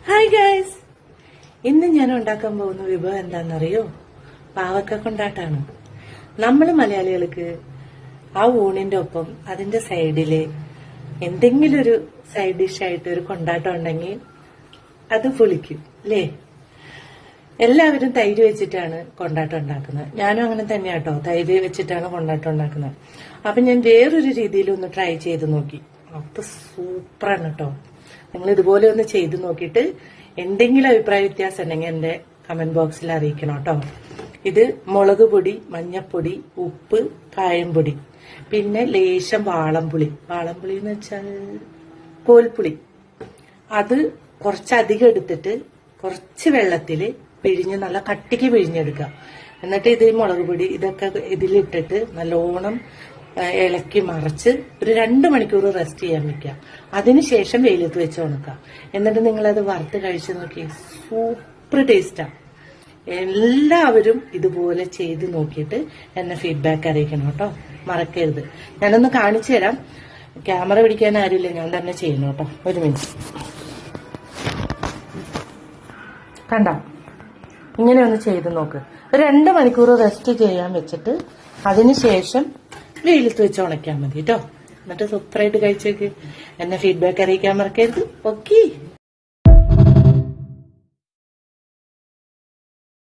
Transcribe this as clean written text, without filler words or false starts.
Hi guys, ഇന്ന് ഞാൻ ഉണ്ടാക്കാൻ പോകുന്ന വിഭവം എന്താണെന്നറിയോ? പാവക്ക കൊണ്ടാട്ടാണ്. നമ്മൾ മലയാളികൾക്ക് ആ ഊണിന്റെ ഒപ്പം അതിന്റെ സൈഡില് എന്തെങ്കിലും ഒരു സൈഡ് ഡിഷായിട്ട് ഒരു കൊണ്ടാട്ടം ഉണ്ടെങ്കിൽ അത് പൊളിക്കും അല്ലേ? എല്ലാവരും തൈര് വെച്ചിട്ടാണ് കൊണ്ടാട്ടം ഉണ്ടാക്കുന്നത്. ഞാനും അങ്ങനെ തന്നെയാട്ടോ, തൈര് വെച്ചിട്ടാണ് കൊണ്ടാട്ടം ഉണ്ടാക്കുന്നത്. അപ്പൊ ഞാൻ വേറൊരു രീതിയിൽ ഒന്ന് ട്രൈ ചെയ്ത് നോക്കി. അപ്പൊ സൂപ്പറാണ് കേട്ടോ. നിങ്ങൾ ഇതുപോലെ ഒന്ന് ചെയ്ത് നോക്കിയിട്ട് എന്തെങ്കിലും അഭിപ്രായ വ്യത്യാസം ഉണ്ടെങ്കിൽ എന്റെ കമന്റ് ബോക്സിൽ അറിയിക്കണം കേട്ടോ. ഇത് മുളക് പൊടി, മഞ്ഞപ്പൊടി, ഉപ്പ്, കായംപൊടി, പിന്നെ ലേശം വാളംപുളി. വാളംപുളി എന്ന് വെച്ചാൽ കോൽപ്പുളി. അത് കുറച്ചധികം എടുത്തിട്ട് കുറച്ച് വെള്ളത്തില് പിഴിഞ്ഞ് നല്ല കട്ടിക്ക് പിഴിഞ്ഞെടുക്കുക. എന്നിട്ട് ഇത് മുളക് പൊടി ഇതൊക്കെ ഇതിലിട്ടിട്ട് നല്ലോണം ഇളക്കി മറിച്ച് ഒരു 2 മണിക്കൂർ റെസ്റ്റ് ചെയ്യാൻ വെക്കുക. അതിനുശേഷം വെയിലത്ത് വെച്ച് ഉണക്കുക. എന്നിട്ട് നിങ്ങളത് വറുത്ത് കഴിച്ചു നോക്കി, സൂപ്പർ ടേസ്റ്റാ. എല്ലാവരും ഇതുപോലെ ചെയ്ത് നോക്കിയിട്ട് എന്നെ ഫീഡ്ബാക്ക് അറിയിക്കണം കേട്ടോ, മറക്കരുത്. ഞാനൊന്ന് കാണിച്ചു തരാം. ക്യാമറ പിടിക്കാൻ ആരുമില്ല, ഞാൻ തന്നെ ചെയ്യണം കേട്ടോ. ഒരു മിനിറ്റ്. കണ്ട, ഇങ്ങനെ ഒന്ന് ചെയ്ത് നോക്ക്. ഒരു 2 മണിക്കൂർ റെസ്റ്റ് ചെയ്യാൻ വെച്ചിട്ട് അതിനുശേഷം വെയിലത്ത് വെച്ച് ഉണക്കാൻ മതി കേട്ടോ. എന്നിട്ട് സൂപ്പറായിട്ട് കഴിച്ചേക്ക്. എന്നെ ഫീഡ്ബാക്ക് അറിയിക്കാൻ മറക്കരുത്. ഓക്കെ.